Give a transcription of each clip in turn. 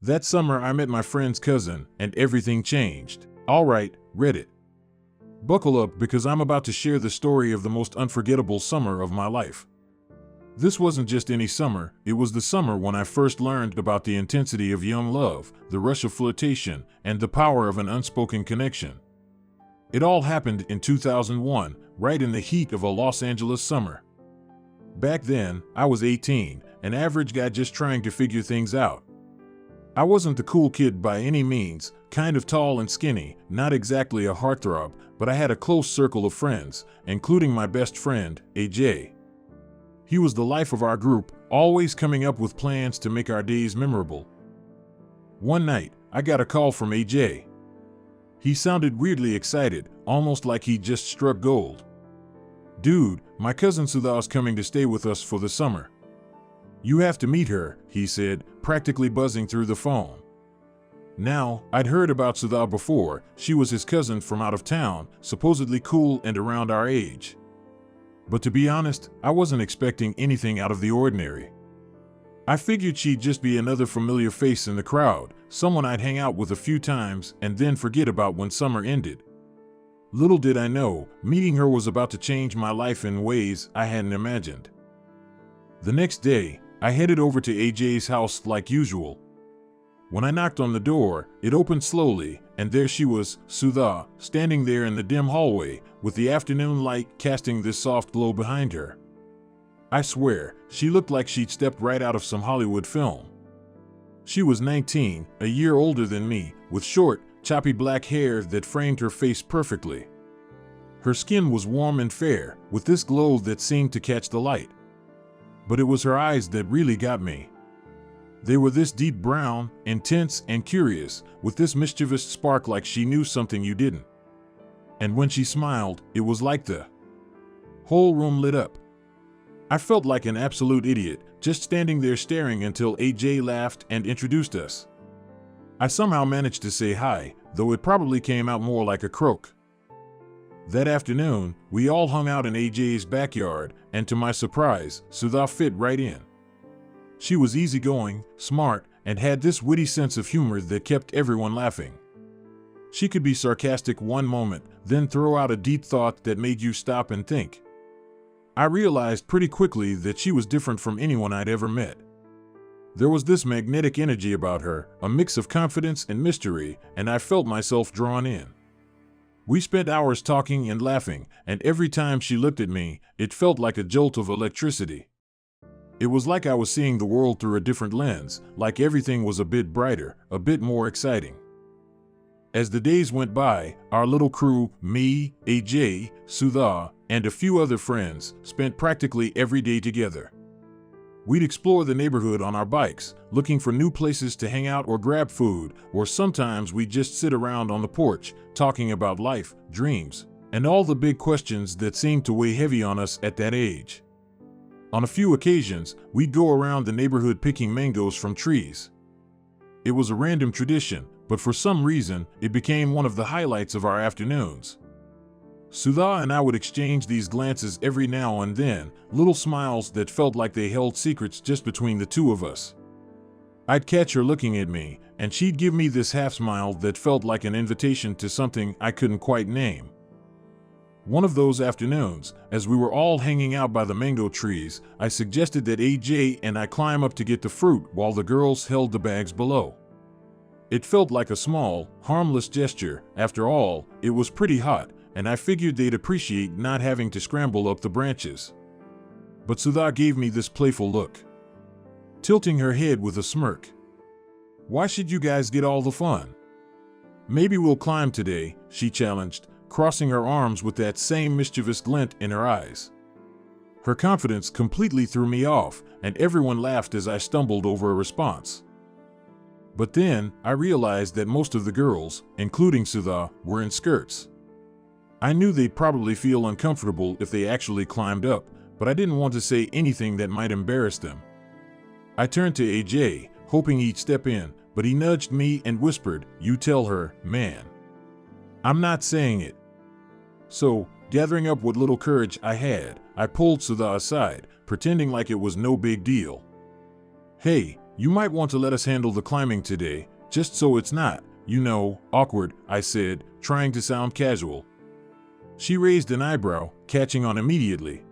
That summer I met my friend's cousin, and everything changed. Alright, Reddit. Buckle up because I'm about to share the story of the most unforgettable summer of my life. This wasn't just any summer, it was the summer when I first learned about the intensity of young love, the rush of flirtation, and the power of an unspoken connection. It all happened in 2001, right in the heat of a Los Angeles summer. Back then, I was 18, an average guy just trying to figure things out. I wasn't the cool kid by any means, kind of tall and skinny, not exactly a heartthrob, but I had a close circle of friends, including my best friend, AJ. He was the life of our group, always coming up with plans to make our days memorable. One night, I got a call from AJ. He sounded weirdly excited, almost like he'd just struck gold. "Dude, my cousin Sudha's coming to stay with us for the summer. You have to meet her," he said, practically buzzing through the phone. Now, I'd heard about Sudha before. She was his cousin from out of town, supposedly cool and around our age. But to be honest, I wasn't expecting anything out of the ordinary. I figured she'd just be another familiar face in the crowd, someone I'd hang out with a few times and then forget about when summer ended. Little did I know, meeting her was about to change my life in ways I hadn't imagined. The next day, I headed over to AJ's house like usual. When I knocked on the door, it opened slowly, and there she was, Sudha, standing there in the dim hallway, with the afternoon light casting this soft glow behind her. I swear, she looked like she'd stepped right out of some Hollywood film. She was 19, a year older than me, with short, choppy black hair that framed her face perfectly. Her skin was warm and fair, with this glow that seemed to catch the light. But it was her eyes that really got me. They were this deep brown, intense and curious, with this mischievous spark like she knew something you didn't. And when she smiled, it was like the whole room lit up. I felt like an absolute idiot, just standing there staring until AJ laughed and introduced us. I somehow managed to say hi, though it probably came out more like a croak. That afternoon, we all hung out in AJ's backyard, and to my surprise, Sudha fit right in. She was easygoing, smart, and had this witty sense of humor that kept everyone laughing. She could be sarcastic one moment, then throw out a deep thought that made you stop and think. I realized pretty quickly that she was different from anyone I'd ever met. There was this magnetic energy about her, a mix of confidence and mystery, and I felt myself drawn in. We spent hours talking and laughing, and every time she looked at me, it felt like a jolt of electricity. It was like I was seeing the world through a different lens, like everything was a bit brighter, a bit more exciting. As the days went by, our little crew, me, AJ, Sudha, and a few other friends, spent practically every day together. We'd explore the neighborhood on our bikes, looking for new places to hang out or grab food, or sometimes we'd just sit around on the porch, talking about life, dreams, and all the big questions that seemed to weigh heavy on us at that age. On a few occasions, we'd go around the neighborhood picking mangoes from trees. It was a random tradition, but for some reason, it became one of the highlights of our afternoons. Sudha and I would exchange these glances every now and then, little smiles that felt like they held secrets just between the two of us. I'd catch her looking at me, and she'd give me this half smile that felt like an invitation to something I couldn't quite name. One of those afternoons, as we were all hanging out by the mango trees, I suggested that AJ and I climb up to get the fruit while the girls held the bags below. It felt like a small, harmless gesture. After all, it was pretty hot, and I figured they'd appreciate not having to scramble up the branches. But Sudha gave me this playful look, tilting her head with a smirk. "Why should you guys get all the fun? Maybe we'll climb today," she challenged, crossing her arms with that same mischievous glint in her eyes. Her confidence completely threw me off, and everyone laughed as I stumbled over a response. But then, I realized that most of the girls, including Sudha, were in skirts. I knew they'd probably feel uncomfortable if they actually climbed up, but I didn't want to say anything that might embarrass them. I turned to AJ, hoping he'd step in, but he nudged me and whispered, "You tell her, man." "I'm not saying it." So, gathering up what little courage I had, I pulled Sudha aside, pretending like it was no big deal. "Hey, You might want to let us handle the climbing today, just so it's not, awkward, I said, trying to sound casual. She raised an eyebrow, catching on immediately.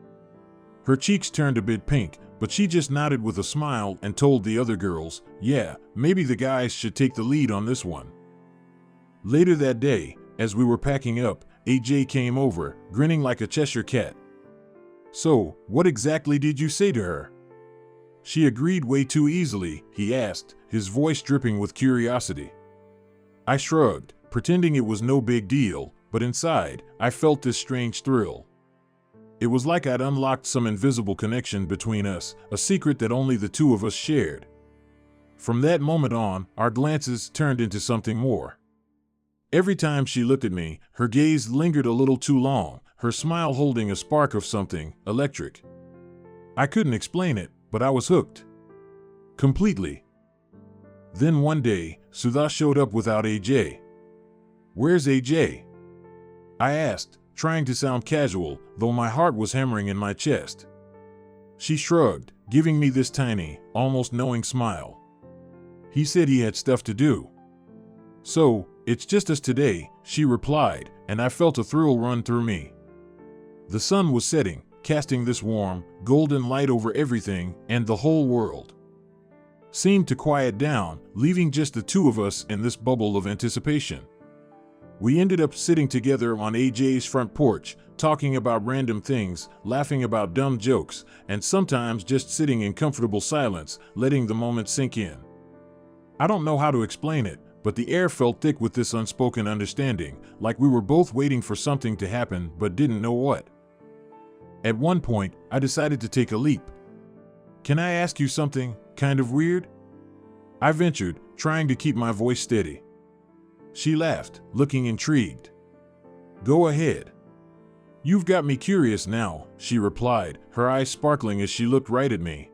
Her cheeks turned a bit pink, but she just nodded with a smile and told the other girls, yeah, maybe the guys should take the lead on this one. Later that day, as we were packing up, AJ came over, grinning like a Cheshire cat. So, what exactly did you say to her? She agreed way too easily, he asked, his voice dripping with curiosity. I shrugged, pretending it was no big deal, but inside, I felt this strange thrill. It was like I'd unlocked some invisible connection between us, a secret that only the two of us shared. From that moment on, our glances turned into something more. Every time she looked at me, her gaze lingered a little too long, her smile holding a spark of something electric. I couldn't explain it, but I was hooked. Completely. Then one day, Sudha showed up without AJ. Where's AJ? I asked, trying to sound casual, though my heart was hammering in my chest. She shrugged, giving me this tiny, almost knowing smile. He said he had stuff to do. So, it's just us today, she replied, and I felt a thrill run through me. The sun was setting, casting this warm, golden light over everything, and the whole world seemed to quiet down, leaving just the two of us in this bubble of anticipation. We ended up sitting together on AJ's front porch, talking about random things, laughing about dumb jokes, and sometimes just sitting in comfortable silence, letting the moment sink in. I don't know how to explain it, but the air felt thick with this unspoken understanding, like we were both waiting for something to happen but didn't know what. At one point, I decided to take a leap. Can I ask you something, kind of weird? I ventured, trying to keep my voice steady. She laughed, looking intrigued. Go ahead. You've got me curious now, she replied, her eyes sparkling as she looked right at me.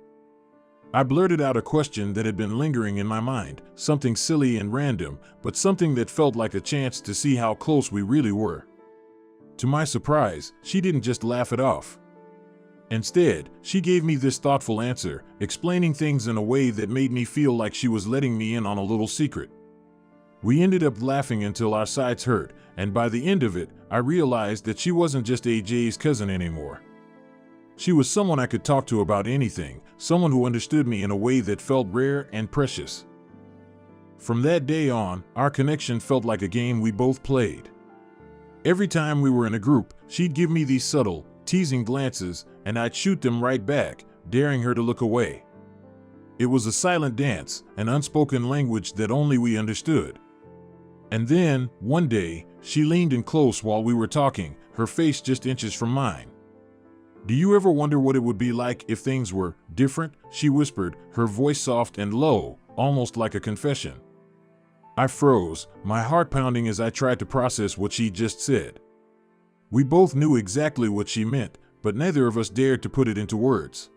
I blurted out a question that had been lingering in my mind, something silly and random, but something that felt like a chance to see how close we really were. To my surprise, she didn't just laugh it off. Instead, she gave me this thoughtful answer, explaining things in a way that made me feel like she was letting me in on a little secret. We ended up laughing until our sides hurt, and by the end of it, I realized that she wasn't just AJ's cousin anymore. She was someone I could talk to about anything, someone who understood me in a way that felt rare and precious. From that day on, our connection felt like a game we both played. Every time we were in a group, she'd give me these subtle, teasing glances, and I'd shoot them right back, daring her to look away. It was a silent dance, an unspoken language that only we understood. And then, one day, she leaned in close while we were talking, her face just inches from mine. Do you ever wonder what it would be like if things were different? She whispered, her voice soft and low, almost like a confession. I froze, my heart pounding as I tried to process what she just said. We both knew exactly what she meant, but neither of us dared to put it into words.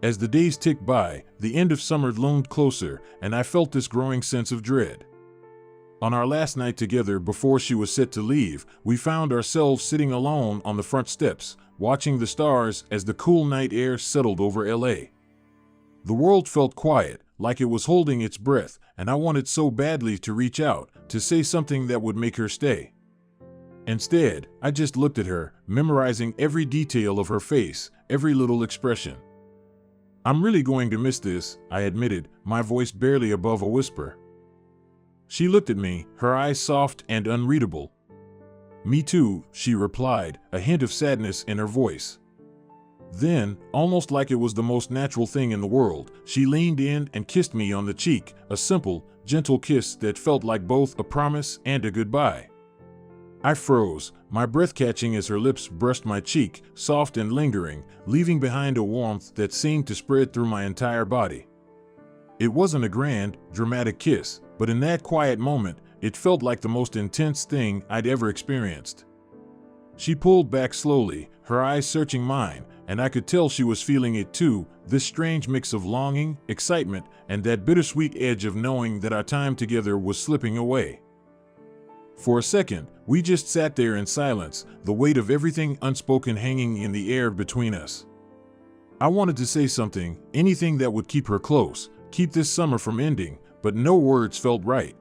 As the days ticked by, the end of summer loomed closer, and I felt this growing sense of dread. On our last night together before she was set to leave, we found ourselves sitting alone on the front steps, watching the stars as the cool night air settled over LA. The world felt quiet, like it was holding its breath, and I wanted so badly to reach out, to say something that would make her stay. Instead, I just looked at her, memorizing every detail of her face, every little expression. I'm really going to miss this, I admitted, my voice barely above a whisper. She looked at me, her eyes soft and unreadable. Me too, she replied, a hint of sadness in her voice. Then, almost like it was the most natural thing in the world, she leaned in and kissed me on the cheek, a simple, gentle kiss that felt like both a promise and a goodbye. I froze, my breath catching as her lips brushed my cheek, soft and lingering, leaving behind a warmth that seemed to spread through my entire body. It wasn't a grand, dramatic kiss, but in that quiet moment, it felt like the most intense thing I'd ever experienced. She pulled back slowly, her eyes searching mine, and I could tell she was feeling it too, this strange mix of longing, excitement, and that bittersweet edge of knowing that our time together was slipping away. For a second, we just sat there in silence, the weight of everything unspoken hanging in the air between us. I wanted to say something, anything that would keep her close, keep this summer from ending, but no words felt right.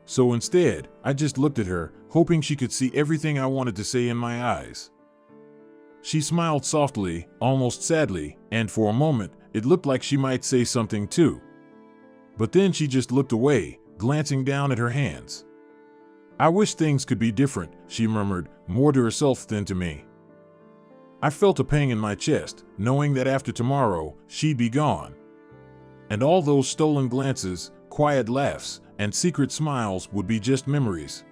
So instead, I just looked at her, hoping she could see everything I wanted to say in my eyes. She smiled softly, almost sadly, and for a moment, it looked like she might say something too. But then she just looked away, glancing down at her hands. "I wish things could be different," she murmured, more to herself than to me. I felt a pang in my chest, knowing that after tomorrow, she'd be gone. And all those stolen glances, quiet laughs, and secret smiles would be just memories.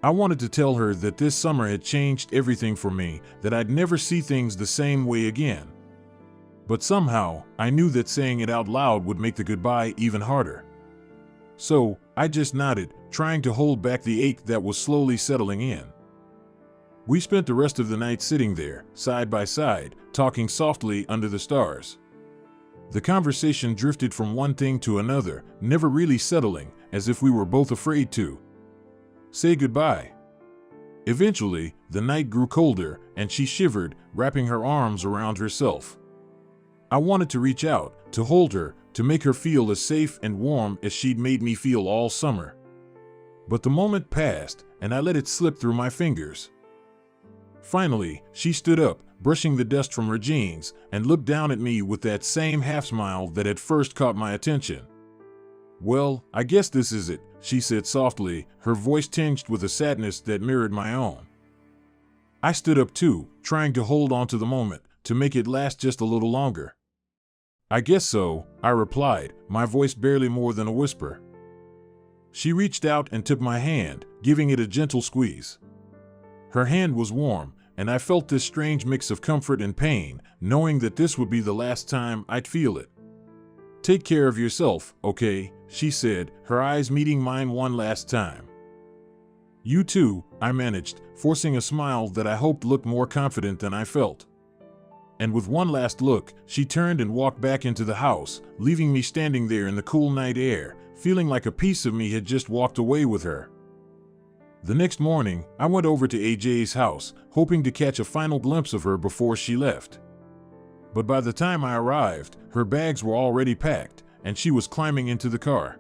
I wanted to tell her that this summer had changed everything for me, that I'd never see things the same way again. But somehow, I knew that saying it out loud would make the goodbye even harder. So, I just nodded, trying to hold back the ache that was slowly settling in. We spent the rest of the night sitting there, side by side, talking softly under the stars. The conversation drifted from one thing to another, never really settling, as if we were both afraid to say goodbye. Eventually, the night grew colder, and she shivered, wrapping her arms around herself. I wanted to reach out, to hold her, to make her feel as safe and warm as she'd made me feel all summer. But the moment passed, and I let it slip through my fingers. Finally, she stood up, brushing the dust from her jeans, and looked down at me with that same half-smile that had first caught my attention. "Well, I guess this is it," she said softly, her voice tinged with a sadness that mirrored my own. I stood up too, trying to hold on to the moment, to make it last just a little longer. "I guess so," I replied, my voice barely more than a whisper. She reached out and took my hand, giving it a gentle squeeze. Her hand was warm, and I felt this strange mix of comfort and pain, knowing that this would be the last time I'd feel it. "Take care of yourself, okay?" she said, her eyes meeting mine one last time. "You too," I managed, forcing a smile that I hoped looked more confident than I felt. And with one last look, she turned and walked back into the house, leaving me standing there in the cool night air, feeling like a piece of me had just walked away with her. The next morning, I went over to AJ's house, hoping to catch a final glimpse of her before she left. But by the time I arrived, her bags were already packed, and she was climbing into the car.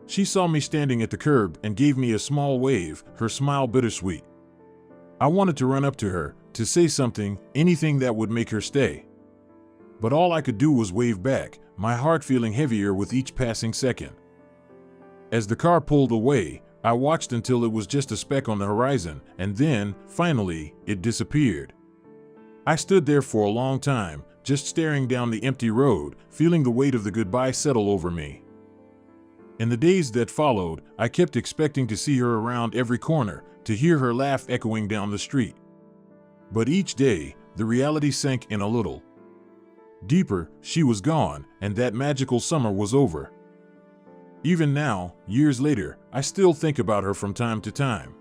She saw me standing at the curb and gave me a small wave, her smile bittersweet. I wanted to run up to her, to say something, anything that would make her stay. But all I could do was wave back, my heart feeling heavier with each passing second. As the car pulled away, I watched until it was just a speck on the horizon, and then, finally, it disappeared. I stood there for a long time, just staring down the empty road, feeling the weight of the goodbye settle over me. In the days that followed, I kept expecting to see her around every corner, to hear her laugh echoing down the street. But each day, the reality sank in a little deeper. She was gone, and that magical summer was over. Even now, years later, I still think about her from time to time.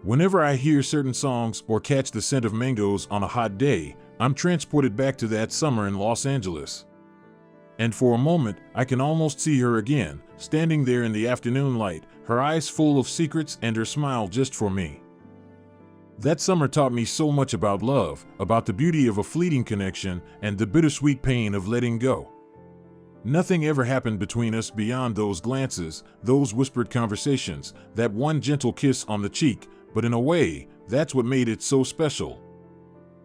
Whenever I hear certain songs or catch the scent of mangoes on a hot day, I'm transported back to that summer in Los Angeles. And for a moment, I can almost see her again, standing there in the afternoon light, her eyes full of secrets and her smile just for me. That summer taught me so much about love, about the beauty of a fleeting connection, and the bittersweet pain of letting go. Nothing ever happened between us beyond those glances, those whispered conversations, that one gentle kiss on the cheek, but in a way, that's what made it so special.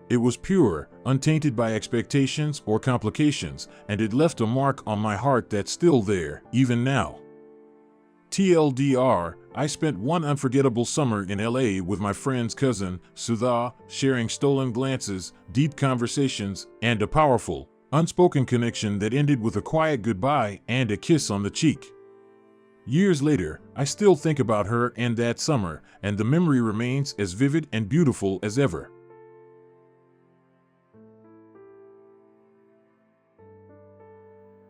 It was pure, untainted by expectations or complications, and it left a mark on my heart that's still there, even now. TLDR, I spent one unforgettable summer in LA with my friend's cousin, Sudha, sharing stolen glances, deep conversations, and a powerful, unspoken connection that ended with a quiet goodbye and a kiss on the cheek. Years later, I still think about her and that summer, and the memory remains as vivid and beautiful as ever.